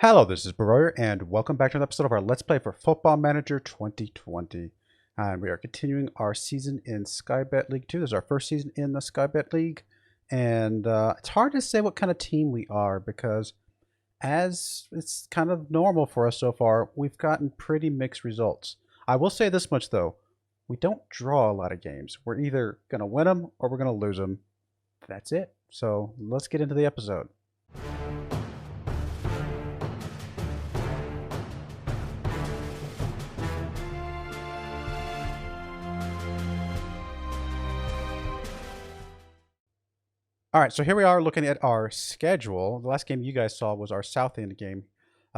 Hello, this is Broyar, and welcome back to another episode of our Let's Play for Football Manager 2020. And we are continuing our season in Skybet League 2. This is our first season in the Skybet League. And it's hard to say what kind of team we are because, as it's kind of normal for us so far, we've gotten pretty mixed results. I will say this much, though. We don't draw a lot of games. We're either going to win them or we're going to lose them. That's it. So let's get into the episode. All right, so here we are looking at our schedule. The last game you guys saw was our South End game.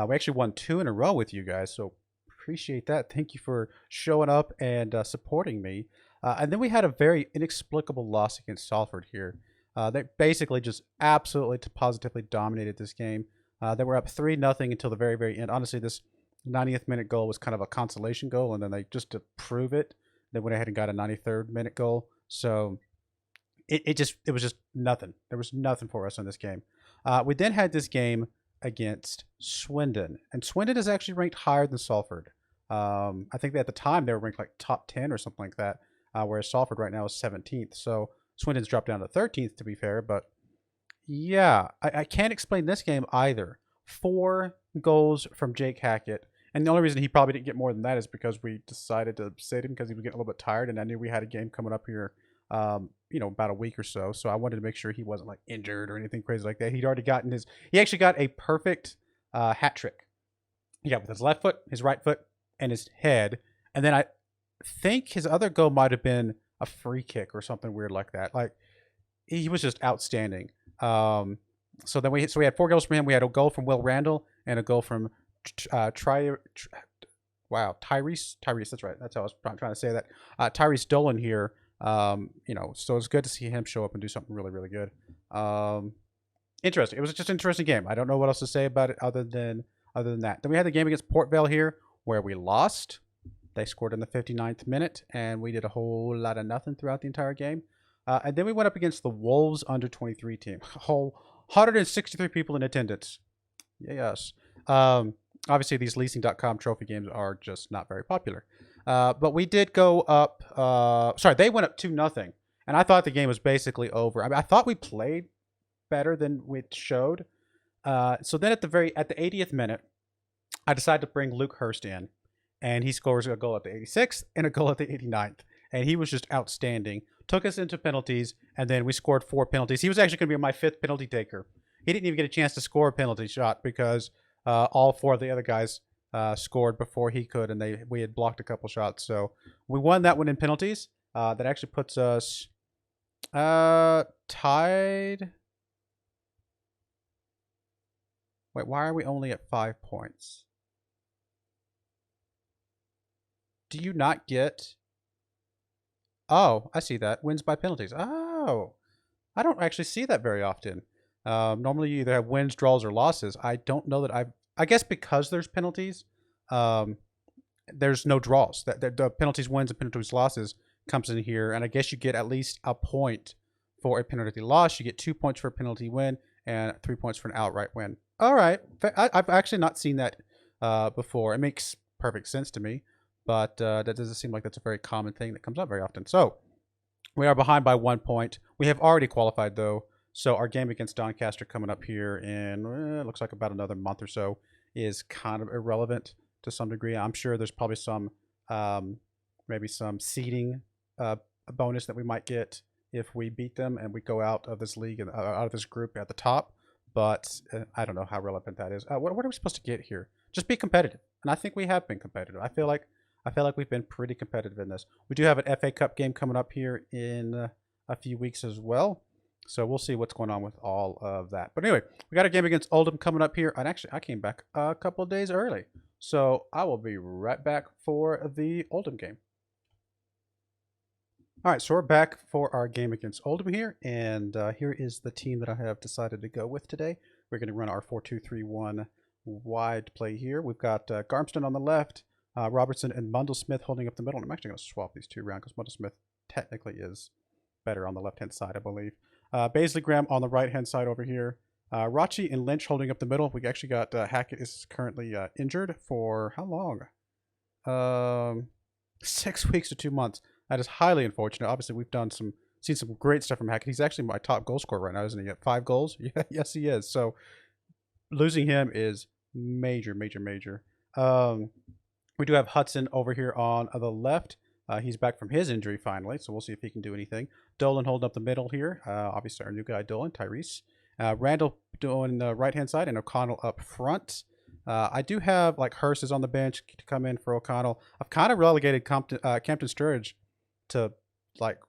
We actually won 2 in a row with you guys, so appreciate that. Thank you for showing up and supporting me. And then we had a very inexplicable loss against Salford here. They basically just absolutely positively dominated this game. They were up 3-0 until the very, very end. Honestly, this 90th minute goal was kind of a consolation goal, and then they, just to prove it, they went ahead and got a 93rd minute goal. So it was just nothing. There was nothing for us in this game. We then had this game against Swindon, and Swindon is actually ranked higher than Salford. I think that at the time they were ranked like top 10 or something like that, whereas Salford right now is 17th. So Swindon's dropped down to 13th to be fair, but yeah, I can't explain this game either. 4 goals from Jake Hackett, and the only reason he probably didn't get more than that is because we decided to sit him because he was getting a little bit tired, and I knew we had a game coming up here about a week or so. So I wanted to make sure he wasn't like injured or anything crazy like that. He'd already gotten he actually got a perfect hat trick. He got with his left foot, his right foot, and his head. And then I think his other goal might have been a free kick or something weird like that. Like he was just outstanding. So then we had 4 goals from him. We had a goal from Will Randall and a goal from Tyrese. That's right. That's how I was trying to say that. Tyrese Dolan here. So it's good to see him show up and do something really, really good. Interesting. It was just an interesting game. I don't know what else to say about it other than that. Then we had the game against Port Vale here where we lost. They scored in the 59th minute, and we did a whole lot of nothing throughout the entire game. And then we went up against the Wolves under 23 team. Whole 163 people in attendance. Yes. Obviously, these leasing.com trophy games are just not very popular. But we did go up. They went up 2-0, and I thought the game was basically over. I mean, I thought we played better than we showed. So then at the 80th minute, I decided to bring Luke Hurst in, and he scores a goal at the 86th and a goal at the 89th, and he was just outstanding. Took us into penalties, and then we scored 4 penalties. He was actually going to be my 5th penalty taker. He didn't even get a chance to score a penalty shot because all 4 of the other guys scored before he could, and we had blocked a couple shots. So we won that one in penalties. That actually puts us tied. Wait, why are we only at 5 points? Do you not get... Oh, I see that. Wins by penalties. Oh, I don't actually see that very often. Normally you either have wins, draws, or losses. I don't know that I guess because there's penalties, there's no draws. The penalties wins and penalties losses comes in here, and I guess you get at least a point for a penalty loss. You get 2 points for a penalty win and 3 points for an outright win. All right, I've actually not seen that before. It makes perfect sense to me, but that doesn't seem like that's a very common thing that comes up very often. So we are behind by 1 point. We have already qualified though. So our game against Doncaster coming up here in, it looks like about another month or so, is kind of irrelevant to some degree. I'm sure there's probably some, maybe some seeding bonus that we might get if we beat them and we go out of this league and out of this group at the top. But I don't know how relevant that is. What are we supposed to get here? Just be competitive, and I think we have been competitive. I feel like we've been pretty competitive in this. We do have an FA Cup game coming up here in a few weeks as well. So we'll see what's going on with all of that. But anyway, we got a game against Oldham coming up here. And actually, I came back a couple of days early. So I will be right back for the Oldham game. All right, so we're back for our game against Oldham here. And here is the team that I have decided to go with today. We're going to run our 4-2-3-1 wide play here. We've got Garmston on the left, Robertson and Mundlesmith holding up the middle. And I'm actually going to swap these two around because Mundlesmith technically is better on the left-hand side, I believe. Baisley Graham on the right-hand side over here. Rachi and Lynch holding up the middle. We actually got Hackett is currently injured for how long? 6 weeks to 2 months. That is highly unfortunate. Obviously, we've seen some great stuff from Hackett. He's actually my top goal scorer right now, isn't he? At 5 goals? Yeah, yes, he is. So losing him is major, major, major. We do have Hudson over here on the left. He's back from his injury finally, so we'll see if he can do anything. Dolan holding up the middle here. Obviously, our new guy, Dolan, Tyrese. Randall doing the right-hand side, and O'Connell up front. I do have, like, Hurst is on the bench to come in for O'Connell. I've kind of relegated Campton Sturridge to, like,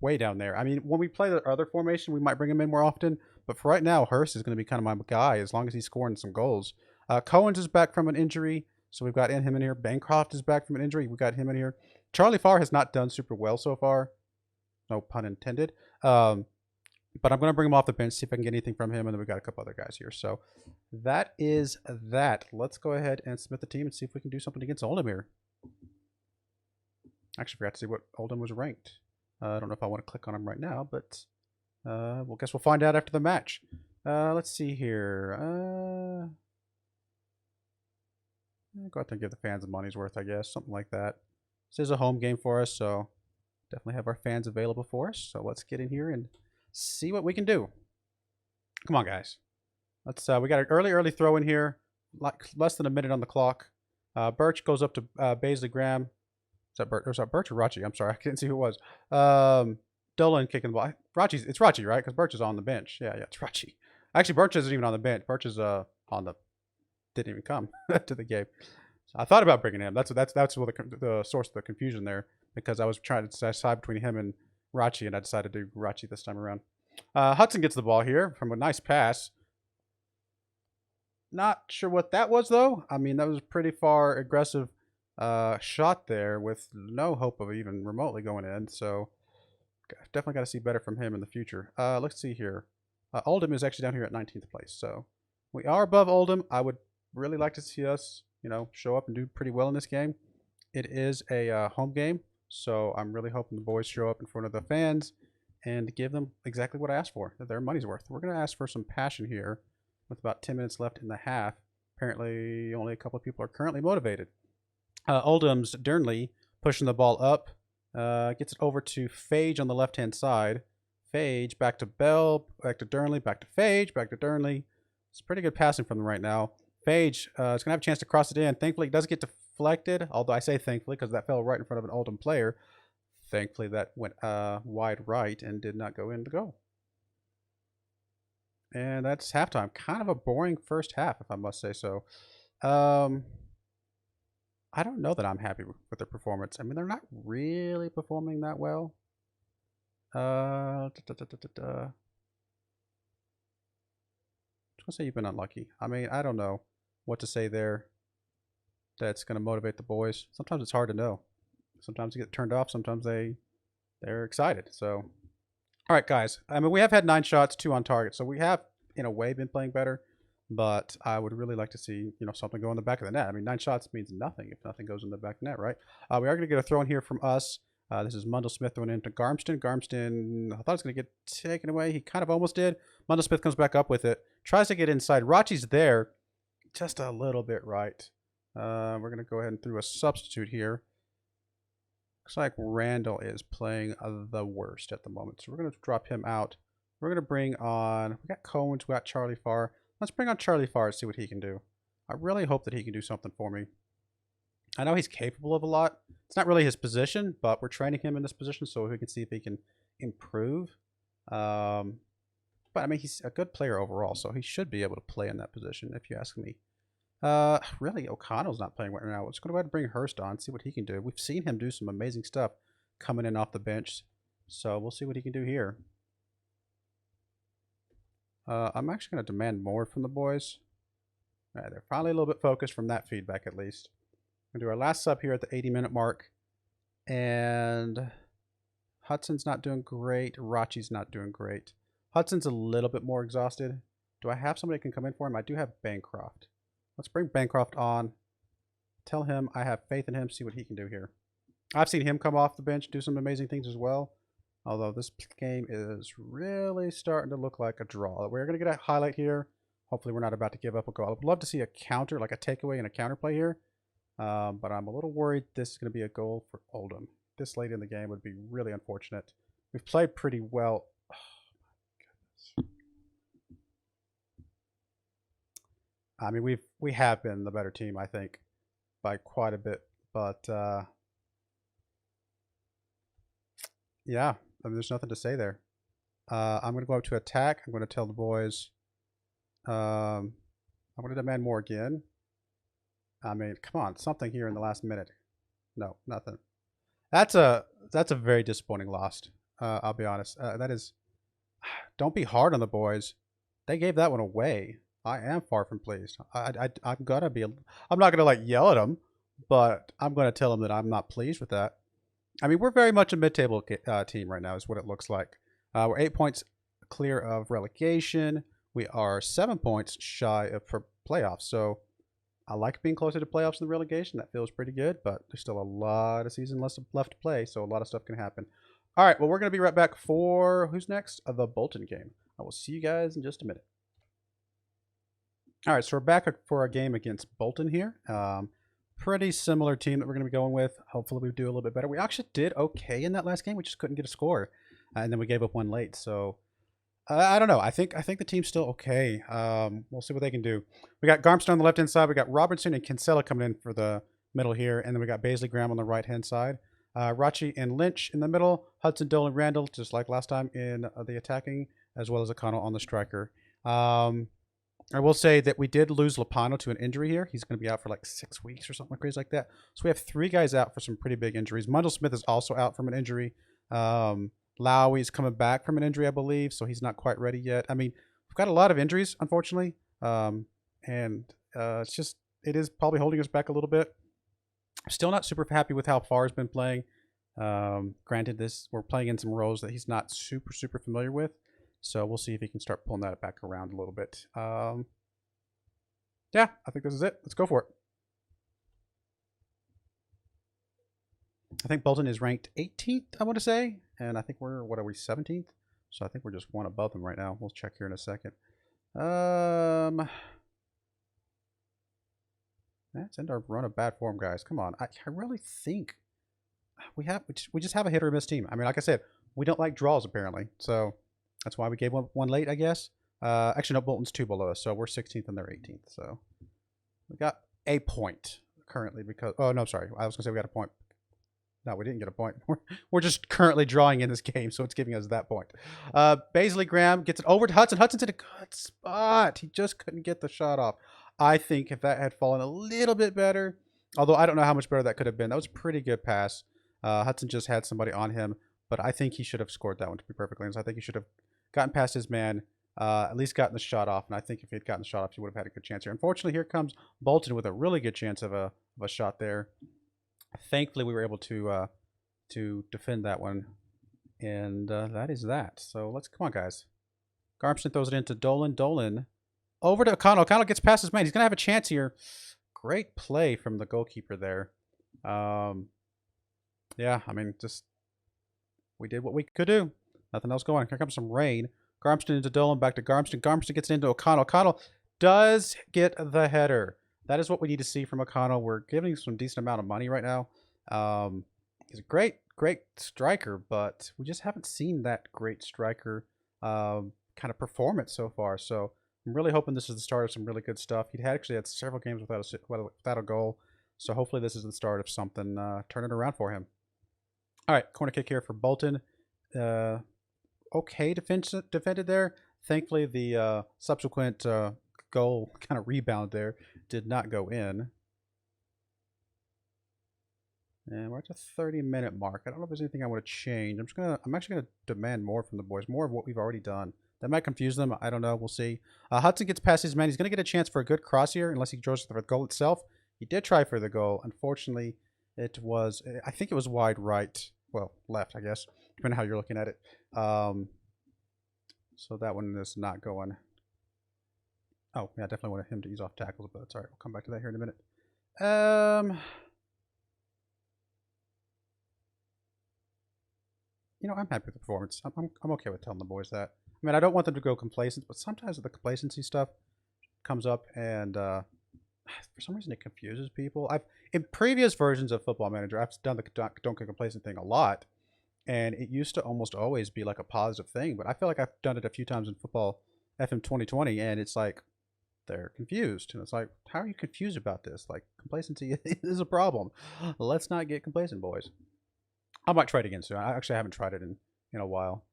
way down there. I mean, when we play the other formation, we might bring him in more often. But for right now, Hurst is going to be kind of my guy as long as he's scoring some goals. Cohen's is back from an injury, so we've got him in here. Bancroft is back from an injury. We've got him in here. Charlie Farr has not done super well so far. No pun intended. But I'm going to bring him off the bench, see if I can get anything from him, and then we've got a couple other guys here. So that is that. Let's go ahead and submit the team and see if we can do something against Oldham here. Actually forgot to see what Oldham was ranked. I don't know if I want to click on him right now, but well, guess we'll find out after the match. Let's see here. Go out there and give the fans the money's worth, I guess. Something like that. This is a home game for us, so definitely have our fans available for us. So let's get in here and see what we can do. Come on, guys. Let's. We got an early throw in here. Like less than a minute on the clock. Birch goes up to Baisley Graham. Is that Birch? Or is that Birch or Rachi? I'm sorry, I couldn't see who it was. Dolan kicking the ball. It's Rachi, right? Because Birch is on the bench. Yeah, it's Rachi. Actually, Birch isn't even on the bench. Birch is on the. Didn't even come to the game. So I thought about bringing him. That's what the source of the confusion there, because I was trying to decide between him and Rachi, and I decided to do Rachi this time around. Hudson gets the ball here from a nice pass. Not sure what that was, though. I mean, that was a pretty far aggressive shot there with no hope of even remotely going in. So definitely got to see better from him in the future. Let's see here. Oldham is actually down here at 19th place. So we are above Oldham. I would really like to see us, show up and do pretty well in this game. It is a home game. So I'm really hoping the boys show up in front of the fans and give them exactly what I asked for, that their money's worth. We're going to ask for some passion here with about 10 minutes left in the half. Apparently, only a couple of people are currently motivated. Oldham's Durnley pushing the ball up. Gets it over to Phage on the left-hand side. Phage back to Bell, back to Durnley, back to Phage, back to Durnley. It's pretty good passing from them right now. Phage is going to have a chance to cross it in. Thankfully, it does get deflected, although I say thankfully because that fell right in front of an Oldham player. Thankfully, that went wide right and did not go in to go. And that's halftime. Kind of a boring first half, if I must say so. I don't know that I'm happy with their performance. I mean, they're not really performing that well. I'm just going to say you've been unlucky. I mean, I don't know what to say there that's going to motivate the boys. Sometimes it's hard to know. Sometimes they get turned off. Sometimes they're excited. So, all right, guys. I mean, we have had 9 shots, 2 on target. So we have, in a way, been playing better. But I would really like to see, something go in the back of the net. I mean, 9 shots means nothing if nothing goes in the back of the net, right? We are going to get a throw in here from us. This is Mundell Smith throwing into Garmston. Garmston, I thought it was going to get taken away. He kind of almost did. Mundell Smith comes back up with it. Tries to get inside. Rachi's there. Just a little bit right. We're going to go ahead and throw a substitute here. Looks like Randall is playing the worst at the moment. So we're going to drop him out. We're going to bring on, we got Coens, we got Charlie Farr. Let's bring on Charlie Farr and see what he can do. I really hope that he can do something for me. I know he's capable of a lot. It's not really his position, but we're training him in this position so we can see if he can improve. But I mean, he's a good player overall, so he should be able to play in that position, if you ask me. Really, O'Connell's not playing right now. Let's go ahead and bring Hurst on, see what he can do. We've seen him do some amazing stuff coming in off the bench, so we'll see what he can do here. I'm actually going to demand more from the boys. All right, they're finally a little bit focused from that feedback, at least. We're going to do our last sub here at the 80-minute mark. And Hudson's not doing great. Rachi's not doing great. Hudson's a little bit more exhausted. Do I have somebody that can come in for him? I do have Bancroft. Let's bring Bancroft on. Tell him I have faith in him, see what he can do here. I've seen him come off the bench, do some amazing things as well. Although this game is really starting to look like a draw. We're going to get a highlight here. Hopefully we're not about to give up a goal. I would love to see a counter, like a takeaway and a counter play here. But I'm a little worried this is going to be a goal for Oldham. This late in the game would be really unfortunate. We've played pretty well. Oh, my goodness. I mean, we have been the better team, I think, by quite a bit. But yeah, I mean, there's nothing to say there. I'm going to go up to attack. I'm going to tell the boys. I'm going to demand more again. I mean, come on, something here in the last minute. No, nothing. That's a very disappointing loss. I'll be honest. That is. Don't be hard on the boys. They gave that one away. I am far from pleased. I'm gonna be. I'm not gonna like yell at them, but I'm gonna tell them that I'm not pleased with that. I mean, we're very much a mid-table team right now, is what it looks like. We're 8 points clear of relegation. We are 7 points shy of playoffs. So I like being closer to playoffs than relegation. That feels pretty good, but there's still a lot of season left to play, so a lot of stuff can happen. All right, well, we're going to be right back for who's next? The Bolton game. I will see you guys in just a minute. All right, so we're back for a game against Bolton here. Pretty similar team that we're going to be going with. Hopefully we do a little bit better. We actually did okay in that last game. We just couldn't get a score, and then we gave up one late. So I don't know. I think the team's still okay. We'll see what they can do. We got Garmston on the left hand side. We got Robertson and Kinsella coming in for the middle here, and then we got Baisley Graham on the right hand side. Rachi and Lynch in the middle. Hudson, Dolan, Randall, just like last time in the attacking, as well as O'Connell on the striker. I will say that we did lose Lopano to an injury here. He's going to be out for like 6 weeks or something crazy like that. So we have 3 guys out for some pretty big injuries. Mundell Smith is also out from an injury. Lowey's coming back from an injury, I believe, so he's not quite ready yet. I mean, we've got a lot of injuries, unfortunately, and it is probably holding us back a little bit. Still not super happy with how Farr's been playing. Granted, we're playing in some roles that he's not super familiar with. So we'll see if he can start pulling that back around a little bit. Yeah, I think this is it. Let's go for it. I think Bolton is ranked 18th, I want to say. And I think we're, what are we, 17th? So I think we're just one above them right now. We'll check here in a second. Let's end our run of bad form, guys. Come on. I really think we just have a hit or miss team. I mean, like I said, we don't like draws, apparently. So that's why we gave one late, I guess. Actually, no, Bolton's 2 below us, so we're 16th and they're 18th. So we got a point currently because... Oh, no, sorry. I was going to say we got a point. No, we didn't get a point. We're just currently drawing in this game, so it's giving us that point. Baisley Graham gets it over to Hudson. Hudson's in a good spot. He just couldn't get the shot off. I think if that had fallen a little bit better, although I don't know how much better that could have been. That was a pretty good pass. Hudson just had somebody on him, but I think he should have scored that one, to be perfectly honest. I think he should have gotten past his man, at least gotten the shot off, and I think if he had gotten the shot off, he would have had a good chance here. Unfortunately, here comes Bolton with a really good chance of a shot there. Thankfully, we were able to defend that one, and that is that. So let's come on, guys. Garmston throws it into Dolan. Dolan over to O'Connell. O'Connell gets past his man. He's gonna have a chance here. Great play from the goalkeeper there. Yeah, I mean, just we did what we could do. Nothing else going. Here comes some rain. Garmston into Dolan. Back to Garmston. Garmston gets into O'Connell. O'Connell does get the header. That is what we need to see from O'Connell. We're giving him some decent amount of money right now. He's a great striker, but we just haven't seen that great striker kind of performance so far. So I'm really hoping this is the start of some really good stuff. He actually had several games without a goal. So hopefully this is the start of something turning around for him. All right, corner kick here for Bolton. Okay defended there. Thankfully, the subsequent goal kind of rebound there did not go in. And we're at the 30-minute mark. I don't know if there's anything I want to change. I'm actually gonna demand more from the boys, more of what we've already done. That might confuse them. I don't know. We'll see. Hudson gets past his man. He's gonna get a chance for a good cross here, unless he draws for the goal itself. He did try for the goal. Unfortunately, it was. I think it was wide right. Well, left, I guess, depending on how you're looking at it. So that one is not going. Oh, yeah, I definitely wanted him to ease off tackles, but it's all right. We'll come back to that here in a minute. you know, I'm happy with the performance. I'm okay with telling the boys that. I mean, I don't want them to go complacent, but sometimes the complacency stuff comes up, and for some reason it confuses people. In previous versions of Football Manager, I've done the don't get complacent thing a lot, and it used to almost always be like a positive thing. But I feel like I've done it a few times in Football FM 2020, and it's like they're confused, and it's like, how are you confused about this? Like, complacency is a problem. Let's not get complacent, boys. I might try it again soon. I actually haven't tried it in a while.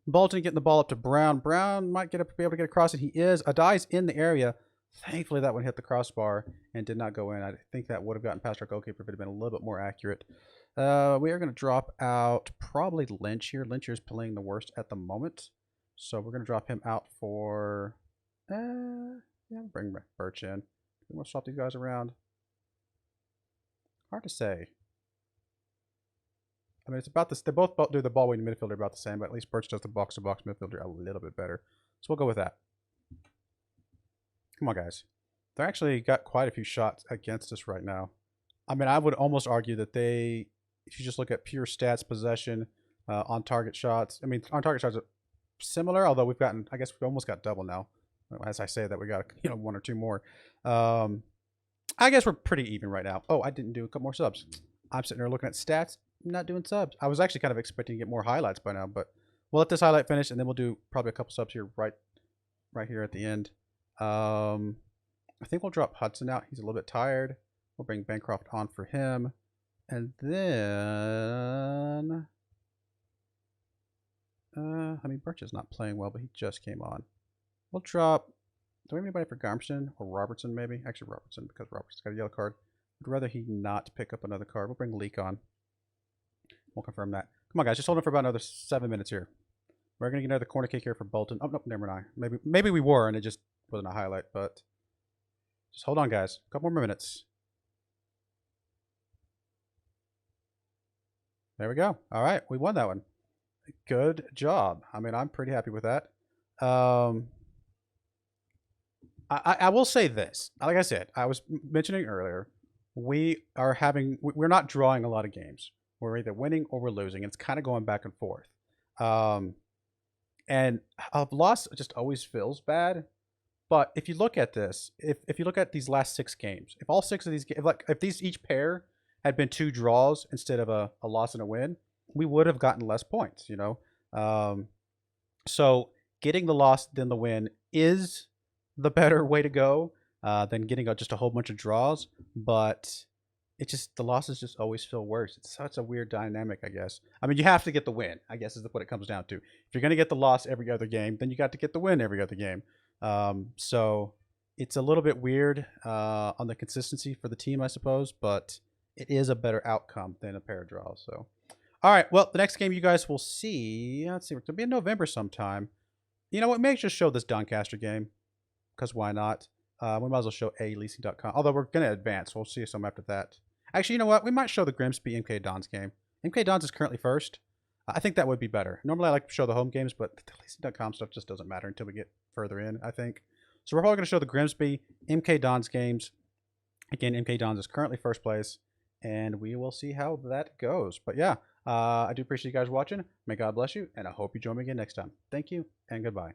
Bolton getting the ball up to Brown. Brown might be able to get across it. He is. Adai's in the area. Thankfully, that one hit the crossbar and did not go in. I think that would have gotten past our goalkeeper if it had been a little bit more accurate. We are going to drop out probably Lynch here. Lynch is playing the worst at the moment. So we're going to drop him out for... yeah, bring Birch in. We want to swap these guys around. Hard to say. I mean, it's about this. They both do the ball winning midfielder about the same, but at least Birch does the box-to-box midfielder a little bit better. So we'll go with that. Come on, guys. They actually got quite a few shots against us right now. I mean, I would almost argue that they, if you just look at pure stats, possession, on-target shots. I mean, on-target shots are similar, although we've gotten, I guess we almost got double now. As I say that, we got, you know, one or two more. I guess we're pretty even right now. Oh, I didn't do a couple more subs. I'm sitting there looking at stats, not doing subs. I was actually kind of expecting to get more highlights by now, but we'll let this highlight finish, and then we'll do probably a couple subs here right here at the end. I think we'll drop Hudson out. He's a little bit tired. We'll bring Bancroft on for him. And then... I mean, Birch is not playing well, but he just came on. We'll drop... Do we have anybody for Garmston or Robertson, maybe? Actually, Robertson, because Robertson's got a yellow card. I'd rather he not pick up another card. We'll bring Leak on. We'll confirm that. Come on, guys. Just hold on for about another 7 minutes here. We're going to get another corner kick here for Bolton. Oh, no, never mind. Maybe we were, and it just wasn't a highlight, but... Just hold on, guys. A couple more minutes. There we go. All right. We won that one. Good job. I mean, I'm pretty happy with that. I will say this. Like I said, I was mentioning earlier, we're not drawing a lot of games. We're either winning or we're losing. And it's kind of going back and forth. And a loss just always feels bad. But if you look at this, if you look at these last 6 games, if all 6 of these, if these each pair had been 2 draws instead of a loss and a win, we would have gotten less points, you know. So getting the loss then the win is the better way to go than getting just a whole bunch of draws. But it just, the losses just always feel worse. It's such a weird dynamic, I guess. I mean, you have to get the win, I guess, is what it comes down to. If you're going to get the loss every other game, then you got to get the win every other game. So it's a little bit weird on the consistency for the team, I suppose, but it is a better outcome than a pair of draws. So, all right, well, the next game you guys will see, let's see, it's going to be in November sometime. You know what, maybe just show this Doncaster game, because why not? We might as well show leasing.com, although we're going to advance, so we'll see some after that. Actually, you know what, we might show the Grimsby MK Dons game. MK Dons is currently first. I think that would be better. Normally I like to show the home games, but the leasing.com stuff just doesn't matter until we get further in, I think. So we're probably going to show the Grimsby MK Dons games. Again, MK Dons is currently first place, and we will see how that goes. But yeah, I do appreciate you guys watching. May God bless you, and I hope you join me again next time. Thank you, and goodbye.